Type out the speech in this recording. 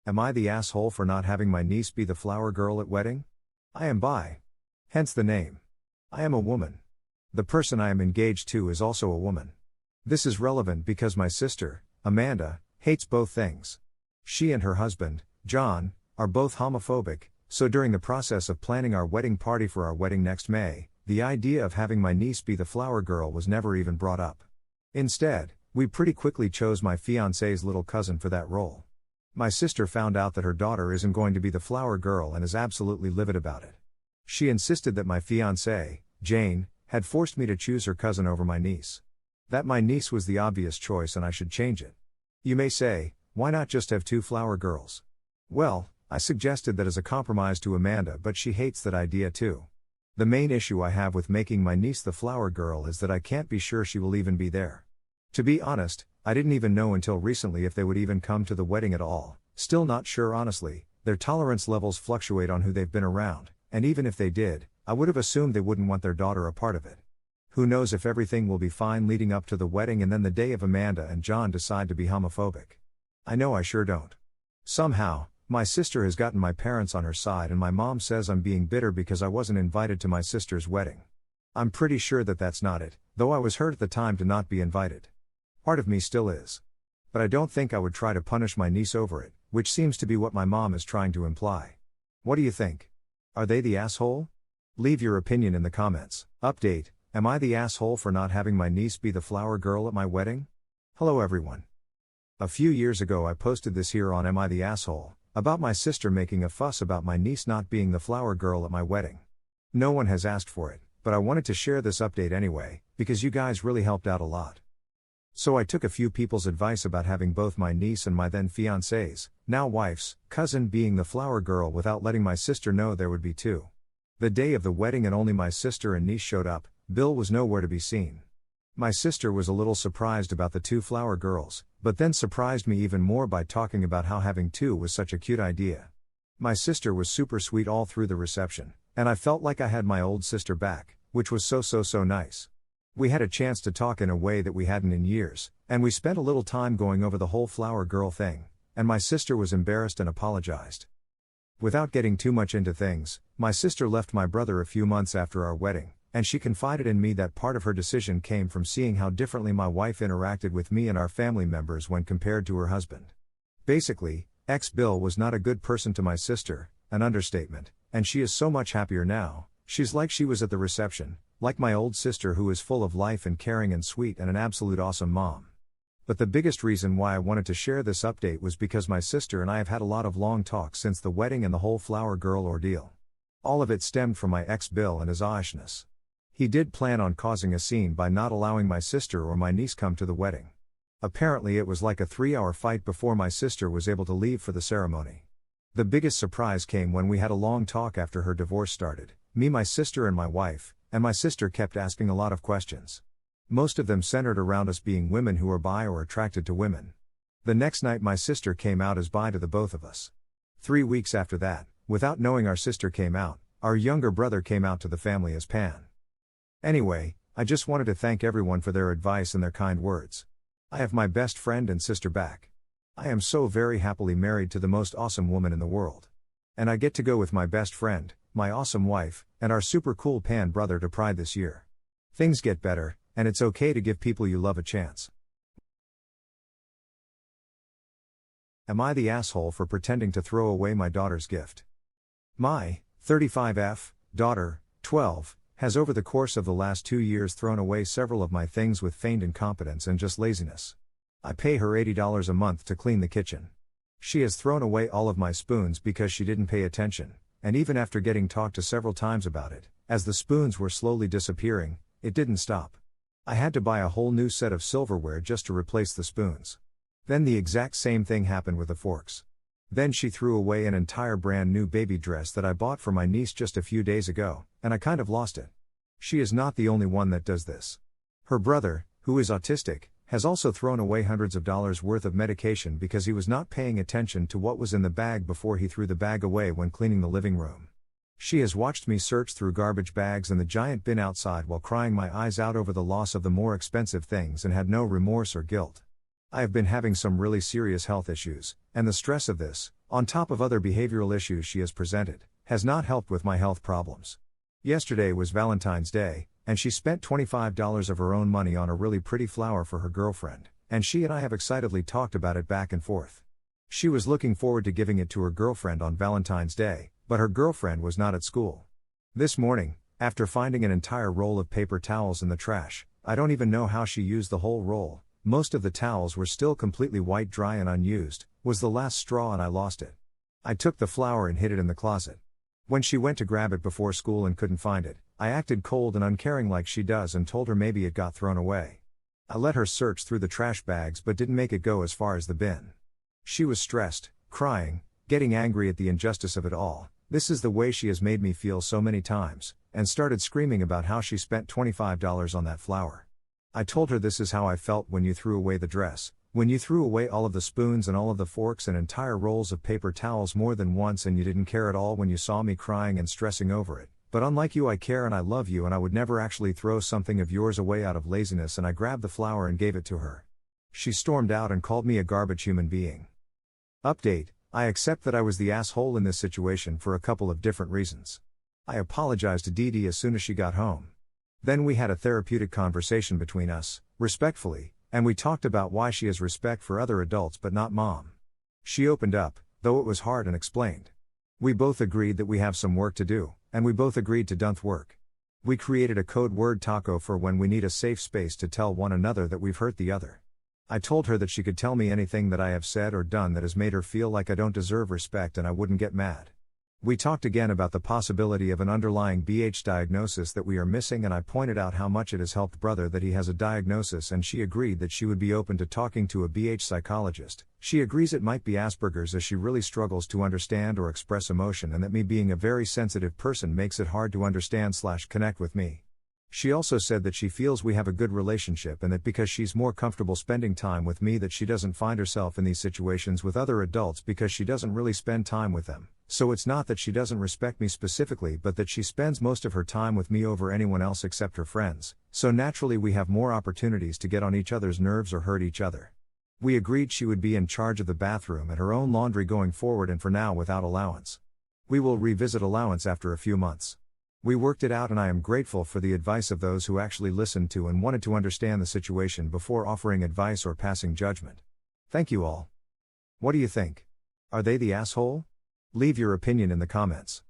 Am I the asshole for not having my niece be the flower girl at wedding? I am bi. Hence the name. I am a woman. The person I am engaged to is also a woman. This is relevant because my sister, Amanda, hates both things. She and her husband, John, are both homophobic, so during the process of planning our wedding party for our wedding next May, the idea of having my niece be the flower girl was never even brought up. Instead, we pretty quickly chose my fiancé's little cousin for that role. My sister found out that her daughter isn't going to be the flower girl and is absolutely livid about it. She insisted that my fiancée, Jane, had forced me to choose her cousin over my niece. That my niece was the obvious choice and I should change it. You may say, why not just have two flower girls? Well, I suggested that as a compromise to Amanda, but she hates that idea too. The main issue I have with making my niece the flower girl is that I can't be sure she will even be there. To be honest, I didn't even know until recently if they would even come to the wedding at all. Still not sure honestly, their tolerance levels fluctuate on who they've been around, and even if they did, I would have assumed they wouldn't want their daughter a part of it. Who knows if everything will be fine leading up to the wedding and then the day of Amanda and John decide to be homophobic. I know I sure don't. Somehow, my sister has gotten my parents on her side and my mom says I'm being bitter because I wasn't invited to my sister's wedding. I'm pretty sure that that's not it, though I was hurt at the time to not be invited. Part of me still is. But I don't think I would try to punish my niece over it, which seems to be what my mom is trying to imply. What do you think? Are they the asshole? Leave your opinion in the comments. Update: am I the asshole for not having my niece be the flower girl at my wedding? Hello everyone. A few years ago I posted this here on Am I the Asshole, about my sister making a fuss about my niece not being the flower girl at my wedding. No one has asked for it, but I wanted to share this update anyway, because you guys really helped out a lot. So I took a few people's advice about having both my niece and my then fiancé's, now wife's, cousin being the flower girl without letting my sister know there would be two. The day of the wedding and only my sister and niece showed up, Bill was nowhere to be seen. My sister was a little surprised about the two flower girls, but then surprised me even more by talking about how having two was such a cute idea. My sister was super sweet all through the reception, and I felt like I had my old sister back, which was so nice. We had a chance to talk in a way that we hadn't in years, and we spent a little time going over the whole flower girl thing, and my sister was embarrassed and apologized. Without getting too much into things, my sister left my brother a few months after our wedding, and she confided in me that part of her decision came from seeing how differently my wife interacted with me and our family members when compared to her husband. Basically, ex-Bill was not a good person to my sister, an understatement, and she is so much happier now. She's like she was at the reception, like my old sister who is full of life and caring and sweet and an absolute awesome mom. But the biggest reason why I wanted to share this update was because my sister and I have had a lot of long talks since the wedding and the whole flower girl ordeal. All of it stemmed from my ex-Bill and his awishness. He did plan on causing a scene by not allowing my sister or my niece come to the wedding. Apparently it was like a 3-hour fight before my sister was able to leave for the ceremony. The biggest surprise came when we had a long talk after her divorce started, me, my sister and my wife, and my sister kept asking a lot of questions. Most of them centered around us being women who are bi or attracted to women. The next night my sister came out as bi to the both of us. 3 weeks after that, without knowing our sister came out, our younger brother came out to the family as pan. Anyway, I just wanted to thank everyone for their advice and their kind words. I have my best friend and sister back. I am so very happily married to the most awesome woman in the world. And I get to go with my best friend, my awesome wife, and our super cool pan brother to Pride this year. Things get better, and it's okay to give people you love a chance. Am I the asshole for pretending to throw away my daughter's gift? My 35F daughter, 12, has over the course of the last 2 years thrown away several of my things with feigned incompetence and just laziness. I pay her $80 a month to clean the kitchen. She has thrown away all of my spoons because she didn't pay attention, and even after getting talked to several times about it, as the spoons were slowly disappearing, it didn't stop. I had to buy a whole new set of silverware just to replace the spoons. Then the exact same thing happened with the forks. Then she threw away an entire brand new baby dress that I bought for my niece just a few days ago, and I kind of lost it. She is not the only one that does this. Her brother, who is autistic, has also thrown away hundreds of dollars worth of medication because he was not paying attention to what was in the bag before he threw the bag away when cleaning the living room. She has watched me search through garbage bags and the giant bin outside while crying my eyes out over the loss of the more expensive things and had no remorse or guilt. I have been having some really serious health issues, and the stress of this, on top of other behavioral issues she has presented, has not helped with my health problems. Yesterday was Valentine's Day, and she spent $25 of her own money on a really pretty flower for her girlfriend, and she and I have excitedly talked about it back and forth. She was looking forward to giving it to her girlfriend on Valentine's Day, but her girlfriend was not at school. This morning, after finding an entire roll of paper towels in the trash, I don't even know how she used the whole roll, most of the towels were still completely white, dry and unused, was the last straw, and I lost it. I took the flower and hid it in the closet. When she went to grab it before school and couldn't find it, I acted cold and uncaring like she does and told her maybe it got thrown away. I let her search through the trash bags but didn't make it go as far as the bin. She was stressed, crying, getting angry at the injustice of it all. This is the way she has made me feel so many times, and started screaming about how she spent $25 on that flower. I told her this is how I felt when you threw away the dress, when you threw away all of the spoons and all of the forks and entire rolls of paper towels more than once, and you didn't care at all when you saw me crying and stressing over it. But unlike you, I care and I love you, and I would never actually throw something of yours away out of laziness. And I grabbed the flower and gave it to her. She stormed out and called me a garbage human being. Update: I accept that I was the asshole in this situation for a couple of different reasons. I apologized to Dee Dee as soon as she got home. Then we had a therapeutic conversation between us, respectfully, and we talked about why she has respect for other adults but not mom. She opened up, though it was hard, and explained. We both agreed that we have some work to do, and we both agreed to don't work. We created a code word taco for when we need a safe space to tell one another that we've hurt the other. I told her that she could tell me anything that I have said or done that has made her feel like I don't deserve respect and I wouldn't get mad. We talked again about the possibility of an underlying BH diagnosis that we are missing, and I pointed out how much it has helped brother that he has a diagnosis, and she agreed that she would be open to talking to a BH psychologist. She agrees it might be Asperger's as she really struggles to understand or express emotion, and that me being a very sensitive person makes it hard to understand/connect with me. She also said that she feels we have a good relationship and that because she's more comfortable spending time with me that she doesn't find herself in these situations with other adults because she doesn't really spend time with them. So it's not that she doesn't respect me specifically, but that she spends most of her time with me over anyone else except her friends, so naturally we have more opportunities to get on each other's nerves or hurt each other. We agreed she would be in charge of the bathroom and her own laundry going forward, and for now without allowance. We will revisit allowance after a few months. We worked it out, and I am grateful for the advice of those who actually listened to and wanted to understand the situation before offering advice or passing judgment. Thank you all. What do you think? Are they the asshole? Leave your opinion in the comments.